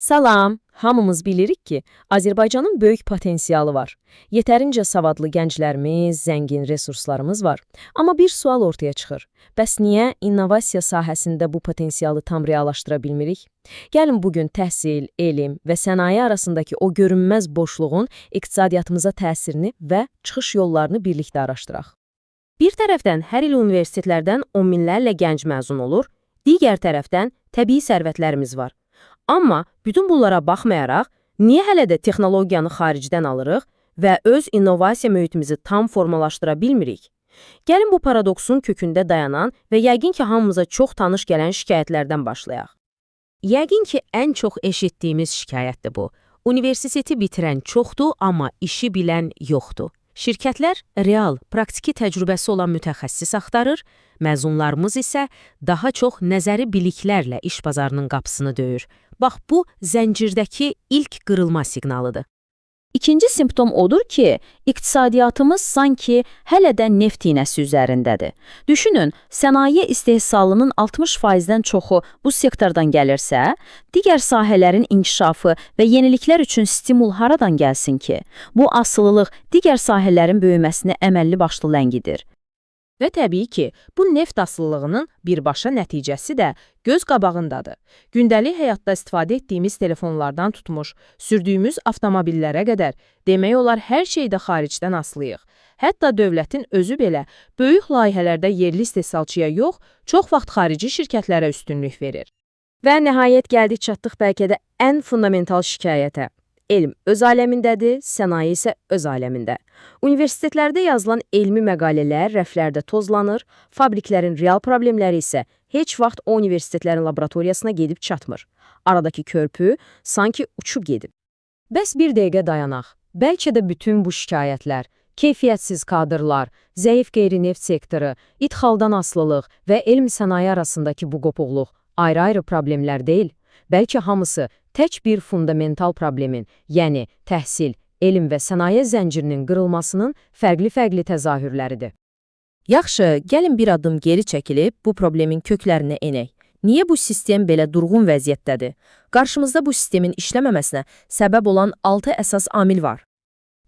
Salam, hamımız bilirik ki, Azərbaycanın böyük potensialı var. Yetərincə savadlı gənclərimiz, zəngin resurslarımız var. Amma bir sual ortaya çıxır. Bəs niyə innovasiya sahəsində bu potensialı tam reallaşdıra bilmirik? Gəlin bugün təhsil, elm və sənaye arasındakı o görünməz boşluğun iqtisadiyyatımıza təsirini və çıxış yollarını birlikdə araşdıraq. Bir tərəfdən hər il universitetlərdən on minlərlə gənc məzun olur, digər tərəfdən təbii sərvətlərimiz var. Amma bütün bunlara baxmayaraq, niyə hələ də texnologiyanı xaricdən alırıq və öz innovasiya mühitimizi tam formalaşdıra bilmirik? Gəlin bu paradoksun kökündə dayanan və yəqin ki, hamımıza çox tanış gələn şikayətlərdən başlayaq. Yəqin ki, ən çox eşitdiyimiz şikayətdir bu. Universiteti bitirən çoxdur, amma işi bilən yoxdur. Şirkətlər real, praktiki təcrübəsi olan mütəxəssis axtarır, məzunlarımız isə daha çox nəzəri biliklərlə iş bazarının qapısını döyür. Bax, bu zəncirdəki ilk qırılma siqnalıdır. İkinci simptom odur ki, iqtisadiyyatımız sanki hələ də neft iynəsi üzərindədir. Düşünün, sənaye istehsalının 60%-dən çoxu bu sektordan gəlirsə, digər sahələrin inkişafı və yeniliklər üçün stimul haradan gəlsin ki? Bu asılılıq digər sahələrin böyüməsini əməlli başlı ləngidir. Və təbii ki, bu neft asılılığının birbaşa nəticəsi də göz qabağındadır. Gündəlik həyatda istifadə etdiyimiz telefonlardan tutmuş, sürdüyümüz avtomobillərə qədər, demək olar hər şeydə xaricdən asılıyıq. Hətta dövlətin özü belə böyük layihələrdə yerli istehsalçıya yox, çox vaxt xarici şirkətlərə üstünlük verir. Və nəhayət gəldik çatdıq bəlkə də ən fundamental şikayətə. Elm öz aləmindədir, sənaye isə öz aləmində. Universitetlərdə yazılan elmi məqalələr rəflərdə tozlanır, fabriklərin real problemləri isə heç vaxt o universitetlərin laboratoriyasına gedib çatmır. Aradakı körpü sanki uçub gedib. Bəs bir dəqiqə dayanaq. Bəlkə də bütün bu şikayətlər, keyfiyyətsiz kadrlar, zəif qeyri-neft sektoru, idxaldan asılılıq və elm-sənaye arasındakı bu qopuqluq ayrı-ayrı problemlər deyil. Bəlkə hamısı tək bir fundamental problemin, yəni təhsil, elm və sənaye zəncirinin qırılmasının fərqli-fərqli təzahürləridir. Yaxşı, gəlin bir addım geri çəkilib bu problemin köklərinə enək. Niyə bu sistem belə durğun vəziyyətdədir? Qarşımızda bu sistemin işləməməsinə səbəb olan 6 əsas amil var.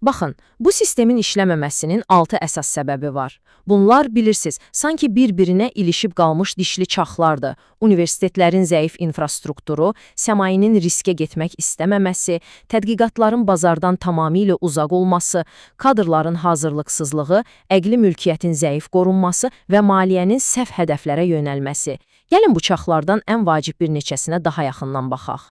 Baxın, bu sistemin işləməməsinin 6 əsas səbəbi var. Bunlar bilirsiniz, sanki bir-birinə ilişib qalmış dişli çaxlardır. Universitetlərin zəif infrastrukturu, səmayenin riskə getmək istəməməsi, tədqiqatların bazardan tamamilə uzaq olması, kadrların hazırlıqsızlığı, əqli mülkiyyətin zəif qorunması və maliyyənin səhv hədəflərə yönəlməsi. Gəlin bu çaxlardan ən vacib bir neçəsinə daha yaxından baxaq.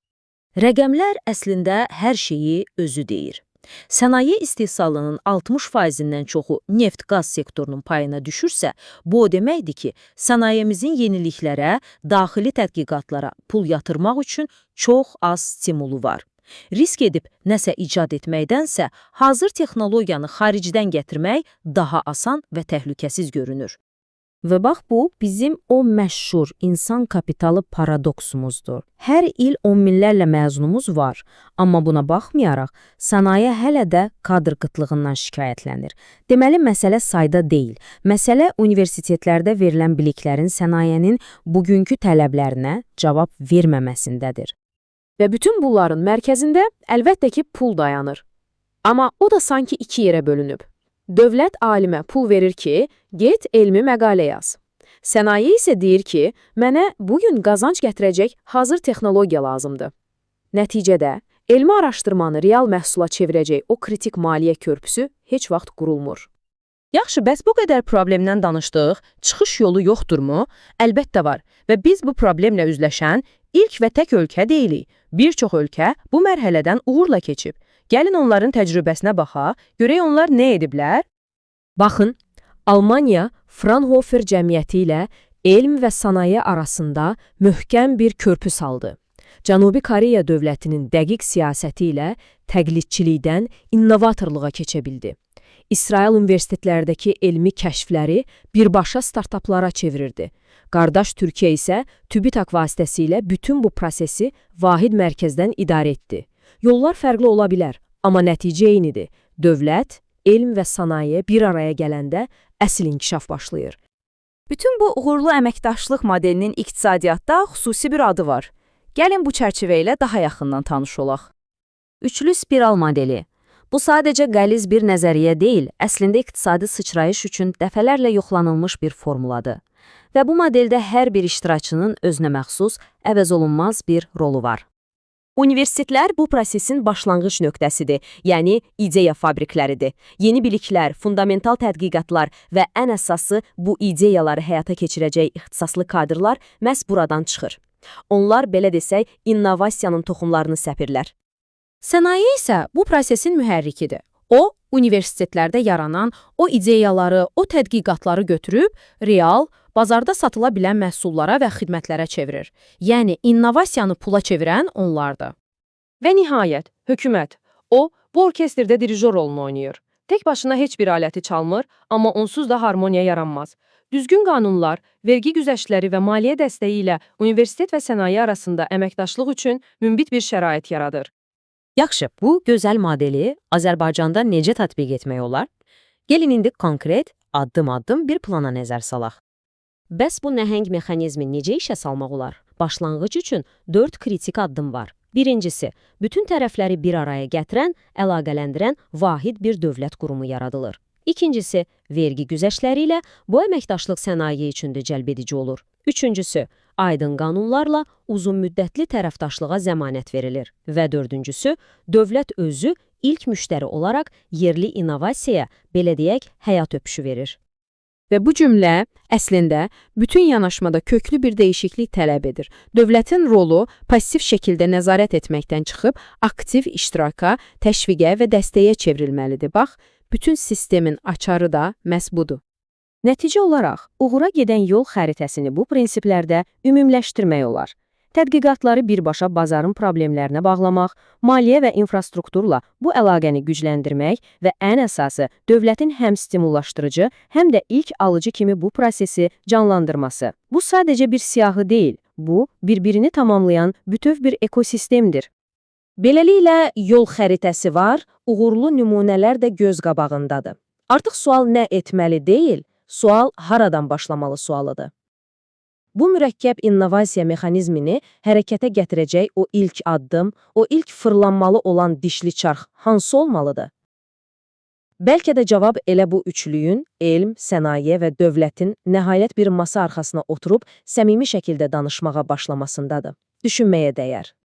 Rəqəmlər əslində hər şeyi özü deyir. Sənaye istehsalının 60%-dən çoxu neft-qaz sektorunun payına düşürsə, bu o deməkdir ki, sənayemizin yeniliklərə, daxili tədqiqatlara pul yatırmaq üçün çox az stimulu var. Risk edib nəsə icad etməkdənsə, hazır texnologiyanı xaricdən gətirmək daha asan və təhlükəsiz görünür. Və bax bu, bizim o məşhur insan kapitalı paradoksumuzdur. Hər il on minlərlə məzunumuz var, amma buna baxmayaraq, sənaye hələ də kadr qıtlığından şikayətlənir. Deməli, məsələ sayda deyil. Məsələ universitetlərdə verilən biliklərin sənayenin bugünkü tələblərinə cavab verməməsindədir. Və bütün bunların mərkəzində əlbəttə ki, pul dayanır. Amma o da sanki iki yerə bölünüb. Dövlət alimə pul verir ki, get elmi məqalə yaz. Sənaye isə deyir ki, mənə bugün qazanc gətirəcək hazır texnologiya lazımdır. Nəticədə, elmi araşdırmanı real məhsula çevirəcək o kritik maliyyə körpüsü heç vaxt qurulmur. Yaxşı, bəs bu qədər problemdən danışdıq, çıxış yolu yoxdurmu? Əlbəttə var və biz bu problemlə üzləşən ilk və tək ölkə deyilik. Bir çox ölkə bu mərhələdən uğurla keçib. Gəlin onların təcrübəsinə baxaq, görək onlar nə ediblər? Baxın, Almaniya Fraunhofer cəmiyyəti ilə elm və sənaye arasında möhkəm bir körpü saldı. Cənubi Koreya dövlətinin dəqiq siyasəti ilə təqlidçilikdən innovatorluğa keçə bildi. İsrail universitetlərdəki elmi kəşfləri birbaşa startaplara çevirirdi. Qardaş Türkiyə isə TÜBİTAK vasitəsilə bütün bu prosesi vahid mərkəzdən idarə etdi. Yollar fərqli ola bilər, amma nəticə eynidir. Dövlət, elm və sənaye bir araya gələndə əsl inkişaf başlayır. Bütün bu uğurlu əməkdaşlıq modelinin iqtisadiyyatda xüsusi bir adı var. Gəlin bu çərçivə ilə daha yaxından tanış olaq. Üçlü spiral modeli. Bu sadəcə qəliz bir nəzəriyyə deyil, əslində iqtisadi sıçrayış üçün dəfələrlə yoxlanılmış bir formuladır. Və bu modeldə hər bir iştirakçının özünə məxsus, əvəzolunmaz bir rolu var. Universitetlər bu prosesin başlanğıc nöqtəsidir, yəni ideya fabrikləridir. Yeni biliklər, fundamental tədqiqatlar və ən əsası bu ideyaları həyata keçirəcək ixtisaslı kadrlar məhz buradan çıxır. Onlar, belə desək, innovasiyanın toxumlarını səpirlər. Sənaye isə bu prosesin mühərrikidir. O, universitetlərdə yaranan o ideyaları, o tədqiqatları götürüb, real, bazarda satıla bilən məhsullara və xidmətlərə çevirir. Yəni, innovasiyanı pula çevirən onlardır. Və nihayət, hökumət. O, bu orkestrdə dirijor rolunu oynayır. Tək başına heç bir aləti çalmır, amma onsuz da harmoniya yaranmaz. Düzgün qanunlar, vergi güzəştləri və maliyyə dəstəyi ilə universitet və sənaye arasında əməkdaşlıq üçün münbit bir şərait yaradır. Yaxşı, bu gözəl modeli Azərbaycanda necə tətbiq etmək olar? Gəlin indi konkret, addım-addım bir plana nəzər salaq. Bəs bu nəhəng mexanizmi necə işə salmaq olar? Başlanğıc üçün 4 kritik addım var. Birincisi, bütün tərəfləri bir araya gətirən, əlaqələndirən vahid bir dövlət qurumu yaradılır. İkincisi, vergi güzəştləri ilə bu əməkdaşlıq sənaye üçün də cəlbedici olur. Üçüncüsü, aydın qanunlarla uzunmüddətli tərəfdaşlığa zəmanət verilir. Və dördüncüsü, dövlət özü ilk müştəri olaraq yerli innovasiyaya, belə deyək, həyat öpüşü verir. Və bu cümlə əslində bütün yanaşmada köklü bir dəyişiklik tələb edir. Dövlətin rolu passiv şəkildə nəzarət etməkdən çıxıb aktiv iştiraka, təşviqə və dəstəyə çevrilməlidir. Bax, bütün sistemin açarı da məhz budur. Nəticə olaraq, uğura gedən yol xəritəsini bu prinsiplərdə ümumləşdirmək olar. Tədqiqatları birbaşa bazarın problemlərinə bağlamaq, maliyyə və infrastrukturla bu əlaqəni gücləndirmək və ən əsası dövlətin həm stimullaşdırıcı, həm də ilk alıcı kimi bu prosesi canlandırması. Bu sadəcə bir siyahı deyil, bu bir-birini tamamlayan bütöv bir ekosistemdir. Beləliklə, yol xəritəsi var, uğurlu nümunələr də göz qabağındadır. Artıq sual nə etməli deyil, sual haradan başlamalı sualıdır. Bu mürəkkəb innovasiya mexanizmini hərəkətə gətirəcək o ilk addım, o ilk fırlanmalı olan dişli çarx hansı olmalıdır? Bəlkə də cavab elə bu üçlüyün, elm, sənaye və dövlətin nəhayət bir masa arxasına oturub səmimi şəkildə danışmağa başlamasındadır. Düşünməyə dəyər.